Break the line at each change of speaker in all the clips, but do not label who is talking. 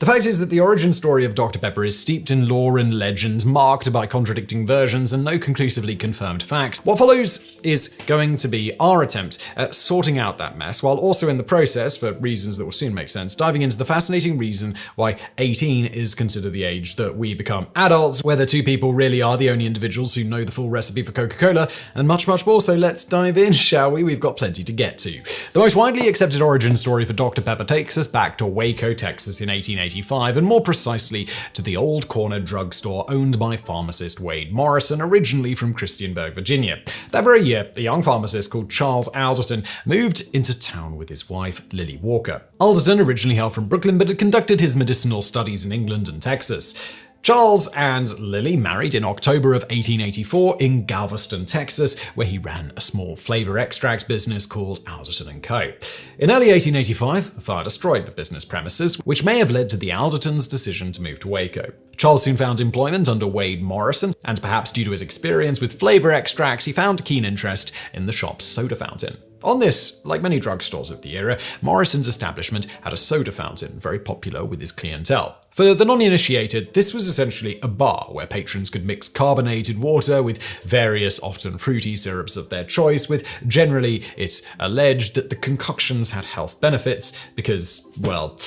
The fact is that the origin story of Dr. Pepper is steeped in lore and legends, marked by contradicting versions and no conclusively confirmed facts. What follows is going to be our attempt at sorting out that mess, while also in the process, for reasons that will soon make sense, diving into the fascinating reason why 18 is considered the age that we become adults, whether two people really are the only individuals who know the full recipe for Coca Cola, and much, much more. So let's dive in, shall we? We've got plenty to get to. The most widely accepted origin story for Dr. Pepper takes us back to Waco, Texas in 1885, and more precisely to the old corner drugstore owned by pharmacist Wade Morrison, originally from Christiansburg, Virginia. That very year, a young pharmacist called Charles Alderton moved into town with his wife, Lily Walker. Alderton originally hailed from Brooklyn, but had conducted his medicinal studies in England and Texas. Charles and Lily married in October of 1884 in Galveston, Texas, where he ran a small flavor extract business called Alderton & Co. In early 1885, a fire destroyed the business premises, which may have led to the Aldertons' decision to move to Waco. Charles soon found employment under Wade Morrison, and perhaps due to his experience with flavor extracts, he found keen interest in the shop's soda fountain. On this, like many drugstores of the era, Morrison's establishment had a soda fountain, very popular with his clientele. For the non-initiated, this was essentially a bar where patrons could mix carbonated water with various, often fruity syrups of their choice, with generally it's alleged that the concoctions had health benefits because, well,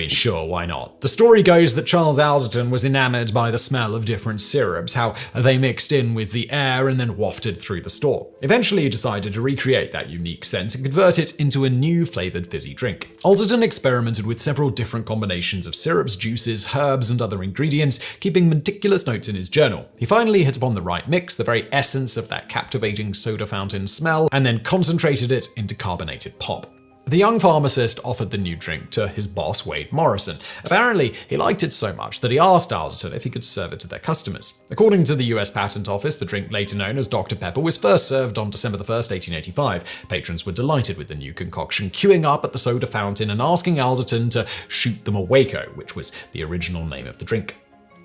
sure, why not? The story goes that Charles Alderton was enamored by the smell of different syrups, how they mixed in with the air and then wafted through the store. Eventually, he decided to recreate that unique scent and convert it into a new flavored fizzy drink. Alderton experimented with several different combinations of syrups, juices, herbs, and other ingredients, keeping meticulous notes in his journal. He finally hit upon the right mix, the very essence of that captivating soda fountain smell, and then concentrated it into carbonated pop. The young pharmacist offered the new drink to his boss, Wade Morrison. Apparently, he liked it so much that he asked Alderton if he could serve it to their customers. According to the US Patent Office, the drink, later known as Dr. Pepper, was first served on December 1st, 1885. Patrons were delighted with the new concoction, queuing up at the soda fountain and asking Alderton to shoot them a Waco, which was the original name of the drink.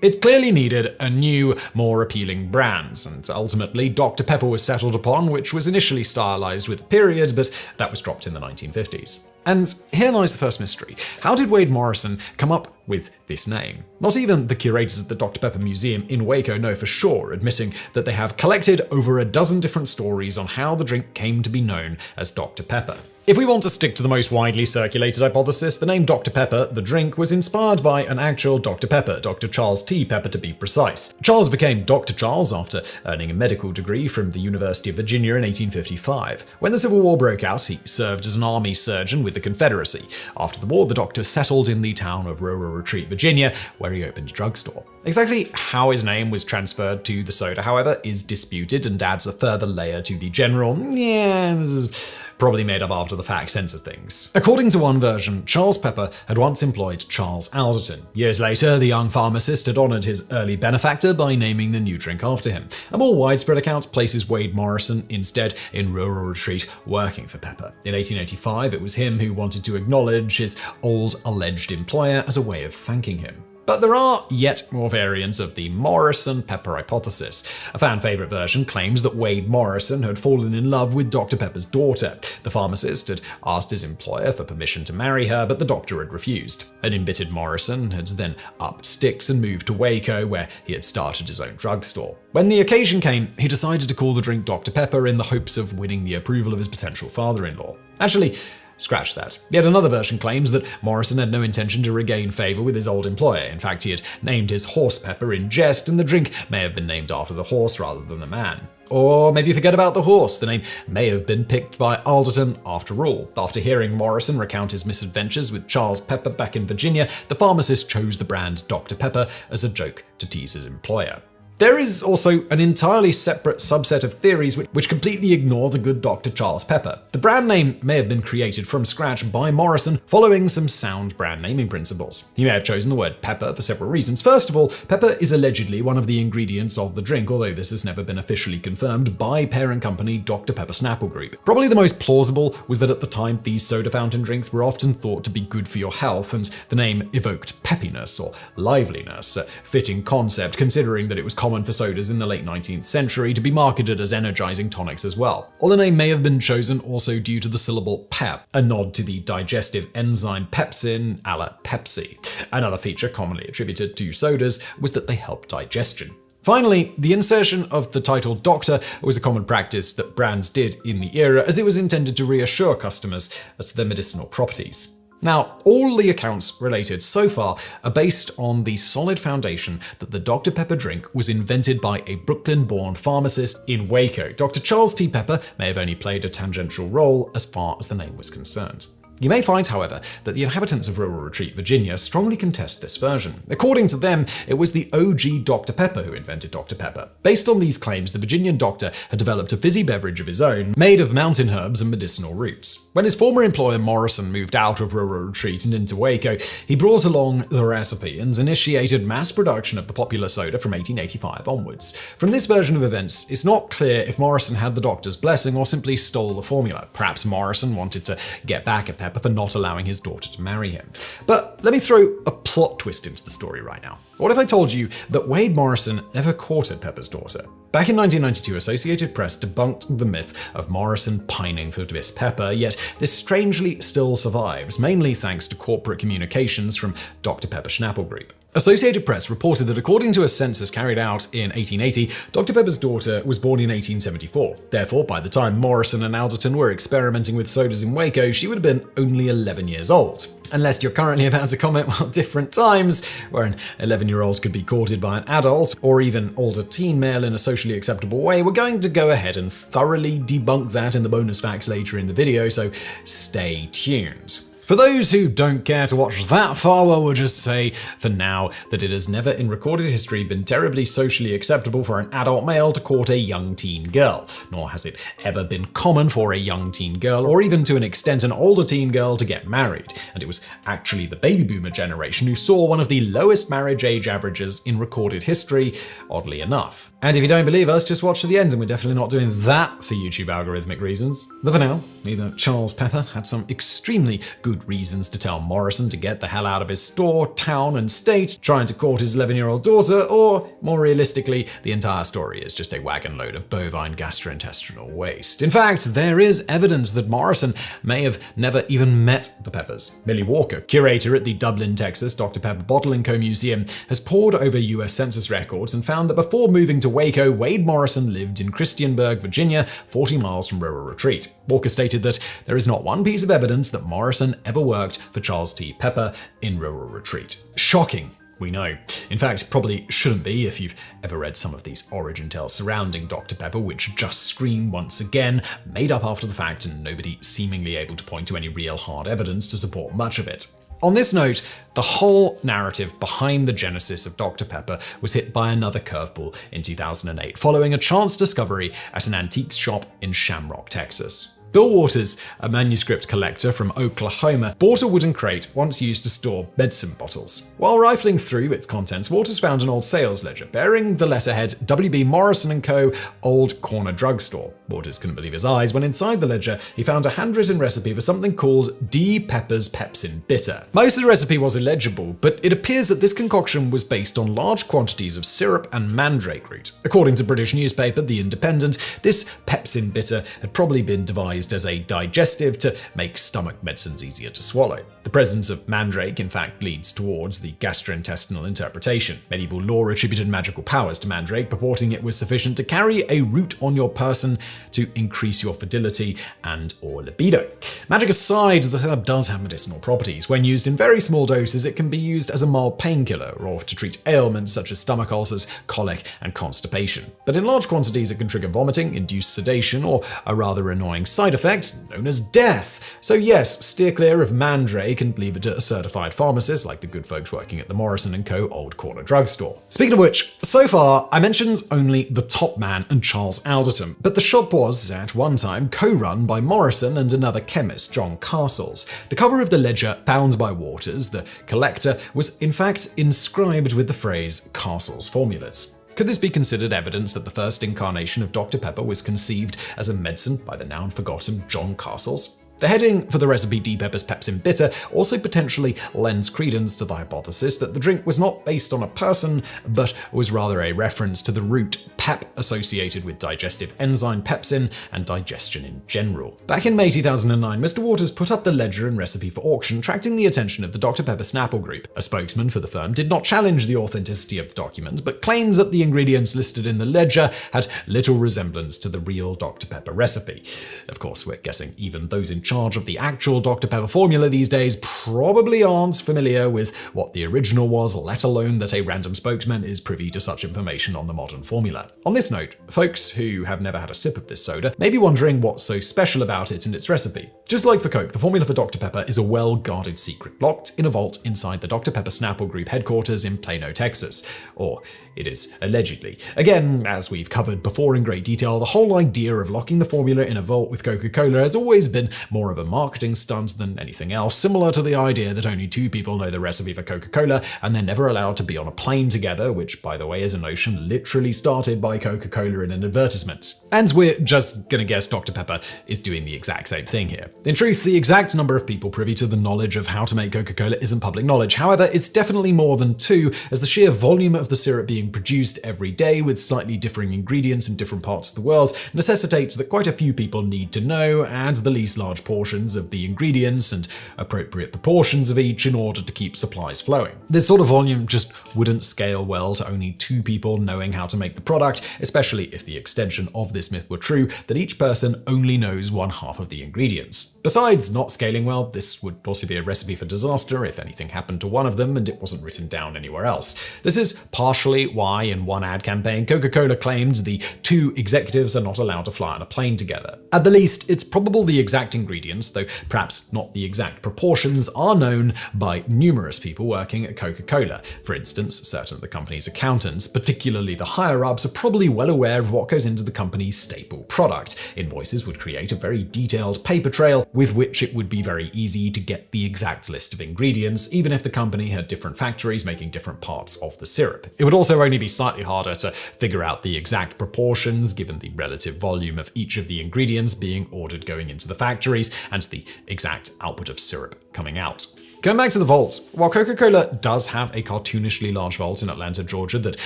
It clearly needed a new, more appealing brand, and ultimately Dr. Pepper was settled upon, which was initially stylized with a period, but that was dropped in the 1950s. And here lies the first mystery. How did Wade Morrison come up with this name? Not even the curators at the Dr. Pepper Museum in Waco know for sure, admitting that they have collected over a dozen different stories on how the drink came to be known as Dr. Pepper. If we want to stick to the most widely circulated hypothesis, the name Dr. Pepper, the drink, was inspired by an actual Dr. Pepper, Dr. Charles T. Pepper to be precise. Charles became Dr. Charles after earning a medical degree from the University of Virginia in 1855. When the Civil War broke out, he served as an army surgeon with the Confederacy. After the war, the doctor settled in the town of Rural Retreat, Virginia, where he opened a drugstore. Exactly how his name was transferred to the soda, however, is disputed and adds a further layer to the general, this is probably made up after the fact sense of things. According to one version, Charles Pepper had once employed Charles Alderton. Years later, the young pharmacist had honored his early benefactor by naming the new drink after him. A more widespread account places Wade Morrison instead in Rural Retreat working for Pepper. In 1885, it was him who wanted to acknowledge his old alleged employer as a way of thanking him. But there are yet more variants of the Morrison-Pepper hypothesis. A fan-favorite version claims that Wade Morrison had fallen in love with Dr. Pepper's daughter. The pharmacist had asked his employer for permission to marry her, but the doctor had refused. An embittered Morrison had then upped sticks and moved to Waco, where he had started his own drugstore. When the occasion came, he decided to call the drink Dr. Pepper in the hopes of winning the approval of his potential father-in-law. Actually, scratch that. Yet another version claims that Morrison had no intention to regain favor with his old employer. In fact, he had named his horse Pepper in jest, and the drink may have been named after the horse rather than the man. Or maybe forget about the horse. The name may have been picked by Alderton after all. After hearing Morrison recount his misadventures with Charles Pepper back in Virginia, the pharmacist chose the brand Dr. Pepper as a joke to tease his employer. There is also an entirely separate subset of theories which completely ignore the good Dr. Charles Pepper. The brand name may have been created from scratch by Morrison following some sound brand naming principles. He may have chosen the word pepper for several reasons. First of all, pepper is allegedly one of the ingredients of the drink, although this has never been officially confirmed by parent company Dr. Pepper Snapple Group. Probably the most plausible was that at the time these soda fountain drinks were often thought to be good for your health, and the name evoked peppiness or liveliness, a fitting concept considering that it was common common for sodas in the late 19th century to be marketed as energizing tonics as well. Or the name may have been chosen also due to the syllable pep, a nod to the digestive enzyme pepsin a la Pepsi. Another feature commonly attributed to sodas was that they help digestion. Finally, the insertion of the title Doctor was a common practice that brands did in the era, as it was intended to reassure customers as to their medicinal properties. Now, all the accounts related so far are based on the solid foundation that the Dr. Pepper drink was invented by a Brooklyn-born pharmacist in Waco. Dr. Charles T. Pepper may have only played a tangential role as far as the name was concerned. You may find, however, that the inhabitants of Rural Retreat, Virginia, strongly contest this version. According to them, it was the OG Dr. Pepper who invented Dr. Pepper. Based on these claims, the Virginian doctor had developed a fizzy beverage of his own, made of mountain herbs and medicinal roots. When his former employer Morrison moved out of Rural Retreat and into Waco, he brought along the recipe and initiated mass production of the popular soda from 1885 onwards. From this version of events, it's not clear if Morrison had the doctor's blessing or simply stole the formula. Perhaps Morrison wanted to get back at Pepper for not allowing his daughter to marry him. But let me throw a plot twist into the story right now. What if I told you that Wade Morrison never courted Pepper's daughter? Back in 1992, Associated Press debunked the myth of Morrison pining for Miss Pepper, yet this strangely still survives, mainly thanks to corporate communications from Dr. Pepper Schnapple Group. Associated Press reported that according to a census carried out in 1880, Dr. Pepper's daughter was born in 1874. Therefore, by the time Morrison and Alderton were experimenting with sodas in Waco, she would have been only 11 years old. Unless you're currently about to comment, well, different times, where an 11-year-old could be courted by an adult, or even older teen male in a socially acceptable way, we're going to go ahead and thoroughly debunk that in the bonus facts later in the video, so stay tuned. For those who don't care to watch that far, well, we'll just say for now that it has never in recorded history been terribly socially acceptable for an adult male to court a young teen girl, nor has it ever been common for a young teen girl, or even to an extent an older teen girl, to get married. And it was actually the baby boomer generation who saw one of the lowest marriage age averages in recorded history, oddly enough. And if you don't believe us, just watch to the end, and we're definitely not doing that for YouTube algorithmic reasons. But for now, either Charles Pepper had some extremely good reasons to tell Morrison to get the hell out of his store, town, and state, trying to court his 11-year-old daughter, or, more realistically, the entire story is just a wagon load of bovine gastrointestinal waste. In fact, there is evidence that Morrison may have never even met the Peppers. Millie Walker, curator at the Dublin, Texas Dr. Pepper Bottling Co. Museum, has pored over US Census records and found that before moving to Waco, Wade Morrison lived in Christiansburg, Virginia, 40 miles from Rural Retreat. Walker stated that there is not one piece of evidence that Morrison ever worked for Charles T. Pepper in Rural Retreat. Shocking, we know. In fact, probably shouldn't be if you've ever read some of these origin tales surrounding Dr. Pepper, which just scream once again, made up after the fact and nobody seemingly able to point to any real hard evidence to support much of it. On this note, the whole narrative behind the genesis of Dr. Pepper was hit by another curveball in 2008, following a chance discovery at an antiques shop in Shamrock, Texas. Bill Waters, a manuscript collector from Oklahoma, bought a wooden crate once used to store medicine bottles. While rifling through its contents, Waters found an old sales ledger bearing the letterhead W.B. Morrison & Co. Old Corner Drugstore. Waters couldn't believe his eyes when inside the ledger he found a handwritten recipe for something called D. Pepper's Pepsin Bitter. Most of the recipe was illegible, but it appears that this concoction was based on large quantities of syrup and mandrake root. According to British newspaper The Independent, this Pepsin Bitter had probably been devised as a digestive to make stomach medicines easier to swallow. The presence of mandrake, in fact, leads towards the gastrointestinal interpretation. Medieval lore attributed magical powers to mandrake, purporting it was sufficient to carry a root on your person to increase your fertility and or libido. Magic aside, the herb does have medicinal properties. When used in very small doses, it can be used as a mild painkiller or to treat ailments such as stomach ulcers, colic, and constipation. But in large quantities, it can trigger vomiting, induce sedation, or a rather annoying side effect known as death. So yes, steer clear of mandrake and leave it to a certified pharmacist like the good folks working at the Morrison & Co. Old Corner Drugstore. Speaking of which, so far I mentioned only the top man and Charles Alderton, but the shop was, at one time, co-run by Morrison and another chemist, John Castles. The cover of the ledger found by Waters, the collector, was in fact inscribed with the phrase Castles Formulas. Could this be considered evidence that the first incarnation of Dr. Pepper was conceived as a medicine by the now forgotten John Castles? The heading for the recipe D. Pepper's Pepsin Bitter also potentially lends credence to the hypothesis that the drink was not based on a person, but was rather a reference to the root pep associated with digestive enzyme pepsin and digestion in general. Back in May 2009, Mr. Waters put up the ledger and recipe for auction, attracting the attention of the Dr. Pepper Snapple Group. A spokesman for the firm did not challenge the authenticity of the documents, but claimed that the ingredients listed in the ledger had little resemblance to the real Dr. Pepper recipe. Of course, we're guessing even those in charge of the actual Dr. Pepper formula these days probably aren't familiar with what the original was, let alone that a random spokesman is privy to such information on the modern formula. On this note, folks who have never had a sip of this soda may be wondering what's so special about it and its recipe. Just like for Coke, the formula for Dr. Pepper is a well-guarded secret locked in a vault inside the Dr. Pepper Snapple Group headquarters in Plano, Texas. Or it is allegedly. Again, as we've covered before in great detail, the whole idea of locking the formula in a vault with Coca Cola has always been more of a marketing stunt than anything else, similar to the idea that only two people know the recipe for Coca Cola and they're never allowed to be on a plane together, which, by the way, is a notion literally started by Coca Cola in an advertisement. And we're just gonna guess Dr. Pepper is doing the exact same thing here. In truth, the exact number of people privy to the knowledge of how to make Coca Cola isn't public knowledge. However, it's definitely more than two, as the sheer volume of the syrup being produced every day with slightly differing ingredients in different parts of the world necessitates that quite a few people need to know, and the least large portions of the ingredients and appropriate proportions of each in order to keep supplies flowing. This sort of volume just wouldn't scale well to only two people knowing how to make the product, especially if the extension of this myth were true, that each person only knows one half of the ingredients. Besides not scaling well, this would also be a recipe for disaster if anything happened to one of them and it wasn't written down anywhere else. This is partially why in one ad campaign, Coca-Cola claimed the two executives are not allowed to fly on a plane together. At the least, it's probable the exact ingredients, though perhaps not the exact proportions, are known by numerous people working at Coca-Cola. For instance, certain of the company's accountants, particularly the higher-ups, are probably well aware of what goes into the company's staple product. Invoices would create a very detailed paper trail with which it would be very easy to get the exact list of ingredients, even if the company had different factories making different parts of the syrup. It would also only be slightly harder to figure out the exact proportions, given the relative volume of each of the ingredients being ordered going into the factories and the exact output of syrup coming out. Going back to the vault, while Coca-Cola does have a cartoonishly large vault in Atlanta, Georgia that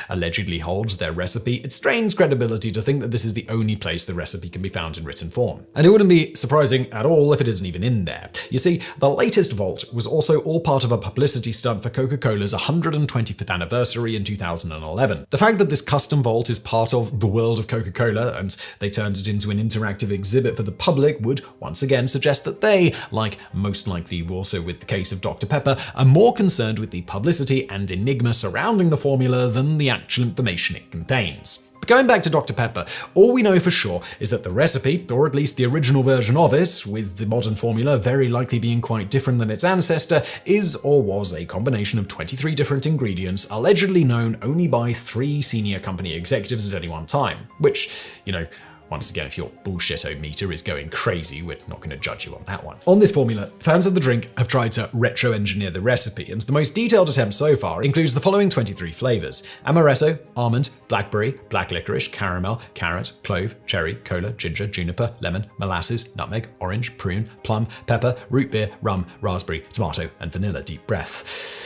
allegedly holds their recipe, it strains credibility to think that this is the only place the recipe can be found in written form. And it wouldn't be surprising at all if it isn't even in there. You see, the latest vault was also all part of a publicity stunt for Coca-Cola's 125th anniversary in 2011. The fact that this custom vault is part of the world of Coca-Cola and they turned it into an interactive exhibit for the public would once again suggest that they, like most likely also with the case of Dr. Pepper, are more concerned with the publicity and enigma surrounding the formula than the actual information it contains. But going back to Dr. Pepper, all we know for sure is that the recipe, or at least the original version of it, with the modern formula very likely being quite different than its ancestor, is or was a combination of 23 different ingredients allegedly known only by 3 senior company executives at any one time. Which, once again, if your bullshit-o-meter is going crazy, we're not going to judge you on that one. On this formula, fans of the drink have tried to retro-engineer the recipe, and the most detailed attempt so far includes the following 23 flavors: amaretto, almond, blackberry, black licorice, caramel, carrot, clove, cherry, cola, ginger, juniper, lemon, molasses, nutmeg, orange, prune, plum, pepper, root beer, rum, raspberry, tomato, and vanilla. Deep breath.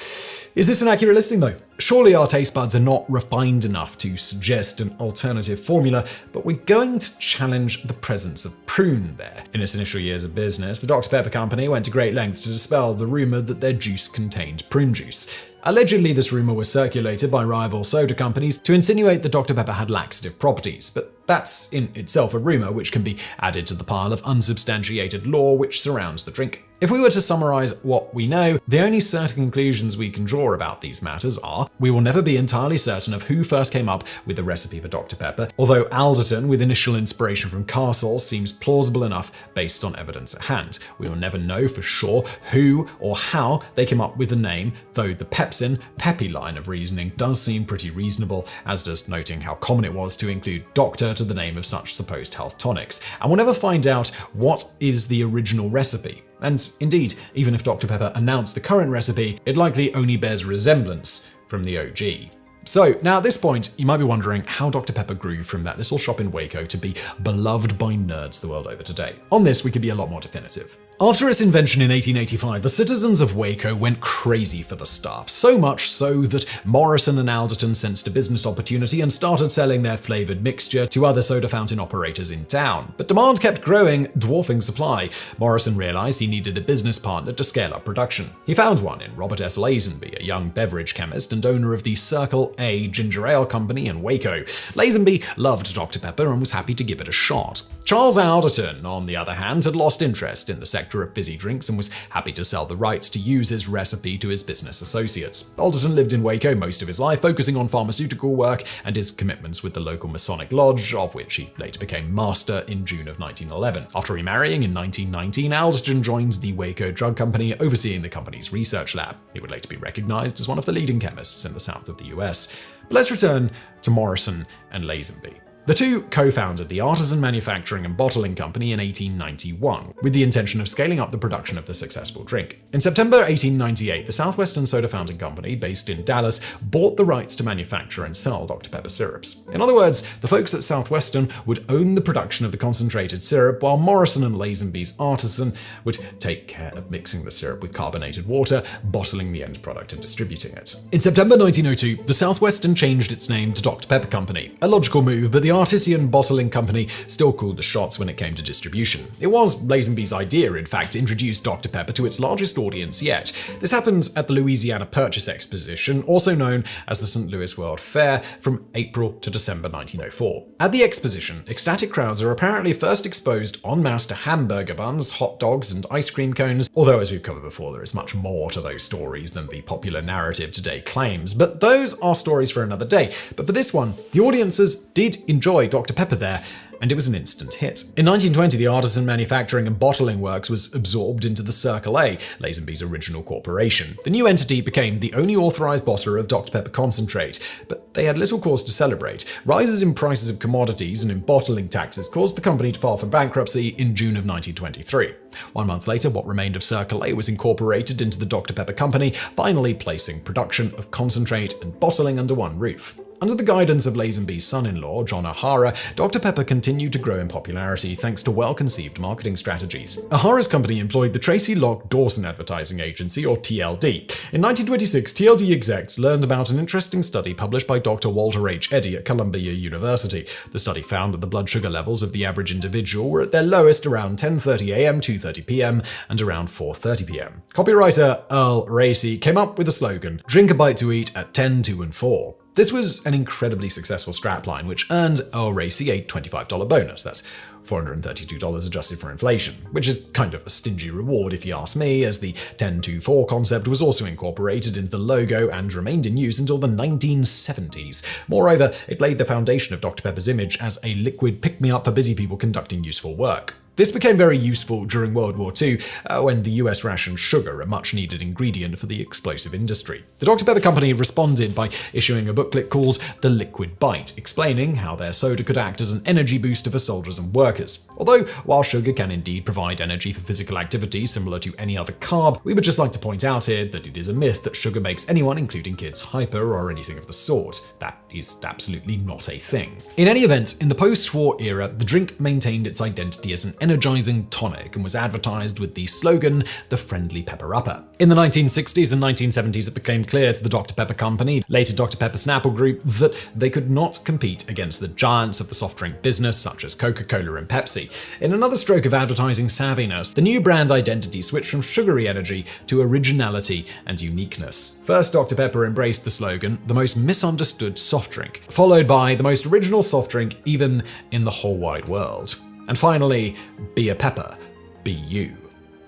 Is this an accurate listing though? Surely our taste buds are not refined enough to suggest an alternative formula, but we're going to challenge the presence of prune there. In its initial years of business, the Dr. Pepper company went to great lengths to dispel the rumor that their juice contained prune juice. Allegedly, this rumor was circulated by rival soda companies to insinuate that Dr. Pepper had laxative properties, but that's in itself a rumor which can be added to the pile of unsubstantiated lore which surrounds the drink. If we were to summarize what we know, the only certain conclusions we can draw about these matters are: we will never be entirely certain of who first came up with the recipe for Dr. Pepper, although Alderton, with initial inspiration from Castle, seems plausible enough based on evidence at hand. We will never know for sure who or how they came up with the name, though the Pepsin, Peppy line of reasoning does seem pretty reasonable, as does noting how common it was to include doctor to the name of such supposed health tonics. And we'll never find out what is the original recipe. And indeed, even if Dr. Pepper announced the current recipe, it likely only bears resemblance from the OG. So, now at this point, you might be wondering how Dr. Pepper grew from that little shop in Waco to be beloved by nerds the world over today. On this, we could be a lot more definitive. After its invention in 1885, the citizens of Waco went crazy for the stuff, so much so that Morrison and Alderton sensed a business opportunity and started selling their flavored mixture to other soda fountain operators in town. But demand kept growing, dwarfing supply. Morrison realized he needed a business partner to scale up production. He found one in Robert S. Lazenby, a young beverage chemist and owner of the Circle A Ginger Ale Company in Waco. Lazenby loved Dr. Pepper and was happy to give it a shot. Charles Alderton, on the other hand, had lost interest in the sector of fizzy drinks and was happy to sell the rights to use his recipe to his business associates. Alderton lived in Waco most of his life, focusing on pharmaceutical work and his commitments with the local Masonic Lodge, of which he later became master in June of 1911. After remarrying in 1919, Alderton joined the Waco Drug Company, overseeing the company's research lab. He would later be recognized as one of the leading chemists in the south of the US. But let's return to Morrison and Lazenby. The two co-founded the Artisan Manufacturing and Bottling Company in 1891, with the intention of scaling up the production of the successful drink. In September 1898, the Southwestern Soda Fountain Company, based in Dallas, bought the rights to manufacture and sell Dr. Pepper syrups. In other words, the folks at Southwestern would own the production of the concentrated syrup, while Morrison and Lazenby's Artisan would take care of mixing the syrup with carbonated water, bottling the end product and distributing it. In September 1902, the Southwestern changed its name to Dr. Pepper Company. A logical move, but the Artisan Bottling Company still called the shots when it came to distribution. It was Lazenby's idea, in fact, to introduce Dr. Pepper to its largest audience yet. This happened at the Louisiana Purchase Exposition, also known as the St. Louis World Fair, from April to December 1904. At the exposition, ecstatic crowds are apparently first exposed en masse to hamburger buns, hot dogs, and ice cream cones, although as we've covered before, there is much more to those stories than the popular narrative today claims. But those are stories for another day. But for this one, the audiences did enjoy Dr. Pepper there, and it was an instant hit. In 1920, the Artisan Manufacturing and Bottling Works was absorbed into the Circle A, Lazenby's original corporation. The new entity became the only authorized bottler of Dr. Pepper concentrate, but they had little cause to celebrate. Rises in prices of commodities and in bottling taxes caused the company to file for bankruptcy in June of 1923. 1 month later, what remained of Circle A was incorporated into the Dr. Pepper Company, finally placing production of concentrate and bottling under one roof. Under the guidance of Lazenby's son-in-law, John O'Hara, Dr. Pepper continued to grow in popularity thanks to well-conceived marketing strategies. O'Hara's company employed the Tracy Locke Dawson Advertising Agency, or TLD. In 1926, TLD execs learned about an interesting study published by Dr. Walter H. Eddy at Columbia University. The study found that the blood sugar levels of the average individual were at their lowest around 10:30 a.m., 2:30 p.m., and around 4:30 p.m. Copywriter Earl Racy came up with the slogan, "Drink a bite to eat at 10, 2, and 4. This was an incredibly successful strapline, which earned Earl Racy a $25 bonus. That's $432 adjusted for inflation, which is kind of a stingy reward if you ask me, as the 10-2-4 concept was also incorporated into the logo and remained in use until the 1970s. Moreover, it laid the foundation of Dr. Pepper's image as a liquid pick-me-up for busy people conducting useful work. This became very useful during World War II, when the US rationed sugar, a much-needed ingredient for the explosive industry. The Dr. Pepper Company responded by issuing a booklet called The Liquid Bite, explaining how their soda could act as an energy booster for soldiers and workers. Although, while sugar can indeed provide energy for physical activity similar to any other carb, we would just like to point out here that it is a myth that sugar makes anyone, including kids, hyper or anything of the sort. That is absolutely not a thing. In any event, in the post-war era, the drink maintained its identity as an energizing tonic and was advertised with the slogan, "The Friendly Pepper-Upper." In the 1960s and 1970s, it became clear to the Dr. Pepper Company, later Dr. Pepper Snapple Group, that they could not compete against the giants of the soft drink business, such as Coca Cola and Pepsi. In another stroke of advertising savviness, the new brand identity switched from sugary energy to originality and uniqueness. First, Dr. Pepper embraced the slogan, "The most misunderstood soft drink," followed by "The most original soft drink even in the whole wide world." And finally, "Be a Pepper, be you."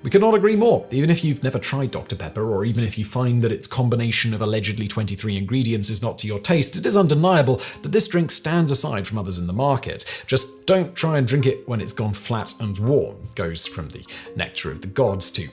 We could not agree more. Even if you've never tried Dr. Pepper, or even if you find that its combination of allegedly 23 ingredients is not to your taste, it is undeniable that this drink stands aside from others in the market. Just don't try and drink it when it's gone flat and warm. Goes from the nectar of the gods to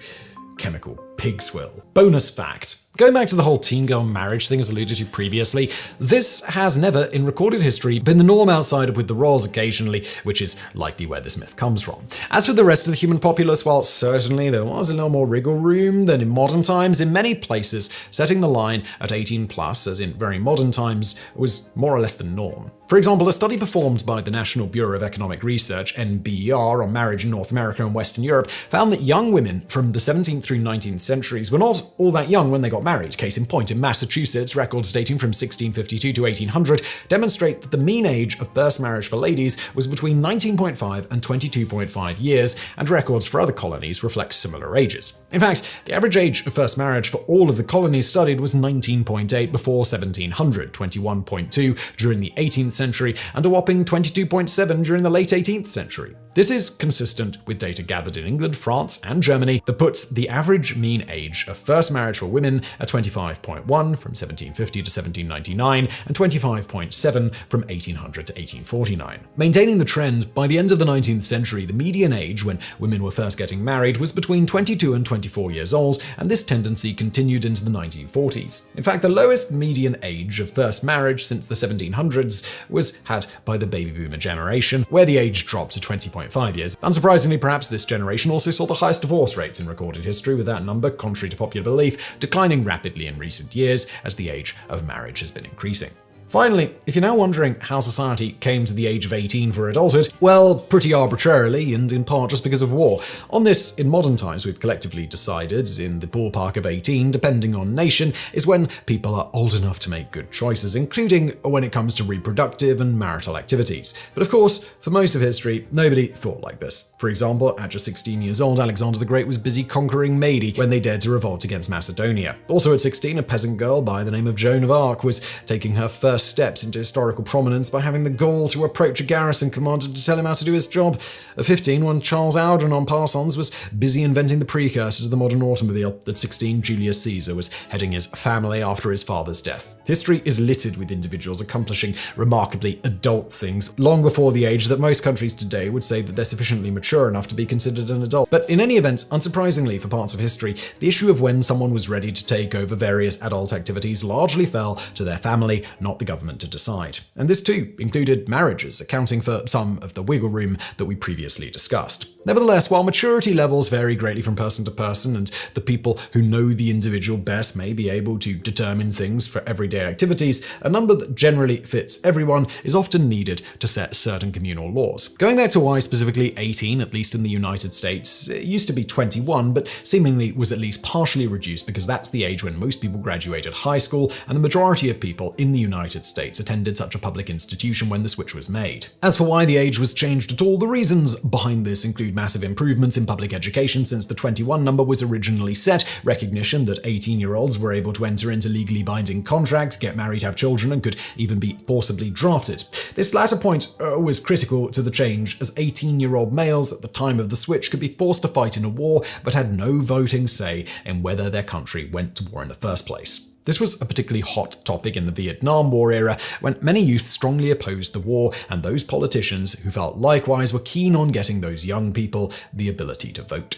chemical pig swill. Bonus fact. Going back to the whole teen girl marriage thing as alluded to previously, this has never, in recorded history, been the norm outside of with the royals occasionally, which is likely where this myth comes from. As for the rest of the human populace, while certainly there was a little more wriggle room than in modern times, in many places, setting the line at 18 plus, as in very modern times, was more or less the norm. For example, a study performed by the National Bureau of Economic Research, NBER, on marriage in North America and Western Europe found that young women from the 17th through 19th centuries were not all that young when they got married. Case in point, in Massachusetts, records dating from 1652 to 1800 demonstrate that the mean age of first marriage for ladies was between 19.5 and 22.5 years, and records for other colonies reflect similar ages. In fact, the average age of first marriage for all of the colonies studied was 19.8 before 1700, 21.2 during the 18th century, and a whopping 22.7 during the late 18th century. This is consistent with data gathered in England, France, and Germany that puts the average mean age of first marriage for women at 25.1 from 1750 to 1799 and 25.7 from 1800 to 1849. Maintaining the trend, by the end of the 19th century, the median age when women were first getting married was between 22 and 24 years old, and this tendency continued into the 1940s. In fact, the lowest median age of first marriage since the 1700s was had by the baby boomer generation, where the age dropped to 20.5 years. Unsurprisingly, perhaps this generation also saw the highest divorce rates in recorded history, with that number, contrary to popular belief, declining rapidly in recent years as the age of marriage has been increasing. Finally, if you're now wondering how society came to the age of 18 for adulthood, well, pretty arbitrarily, and in part just because of war. On this, in modern times, we've collectively decided, in the ballpark of 18, depending on nation, is when people are old enough to make good choices, including when it comes to reproductive and marital activities. But of course, for most of history, nobody thought like this. For example, at just 16 years old, Alexander the Great was busy conquering Mede when they dared to revolt against Macedonia. Also at 16, a peasant girl by the name of Joan of Arc was taking her first steps into historical prominence by having the gall to approach a garrison commander to tell him how to do his job. At 15, when Charles Audran en Passants was busy inventing the precursor to the modern automobile. At 16, Julius Caesar was heading his family after his father's death. History is littered with individuals accomplishing remarkably adult things long before the age that most countries today would say that they're sufficiently mature enough to be considered an adult. But in any event, unsurprisingly for parts of history, the issue of when someone was ready to take over various adult activities largely fell to their family, not the government to decide. And this too included marriages, accounting for some of the wiggle room that we previously discussed. Nevertheless, while maturity levels vary greatly from person to person, and the people who know the individual best may be able to determine things for everyday activities, a number that generally fits everyone is often needed to set certain communal laws. Going back to why specifically 18, at least in the United States, it used to be 21, but seemingly was at least partially reduced because that's the age when most people graduated high school, and the majority of people in the United States attended such a public institution when the switch was made. As for why the age was changed at all, the reasons behind this include massive improvements in public education since the 21 number was originally set, recognition that 18-year-olds were able to enter into legally binding contracts, get married, have children, and could even be forcibly drafted. This latter point was critical to the change, as 18-year-old males at the time of the switch could be forced to fight in a war, but had no voting say in whether their country went to war in the first place. This was a particularly hot topic in the Vietnam War era, when many youth strongly opposed the war, and those politicians who felt likewise were keen on getting those young people the ability to vote.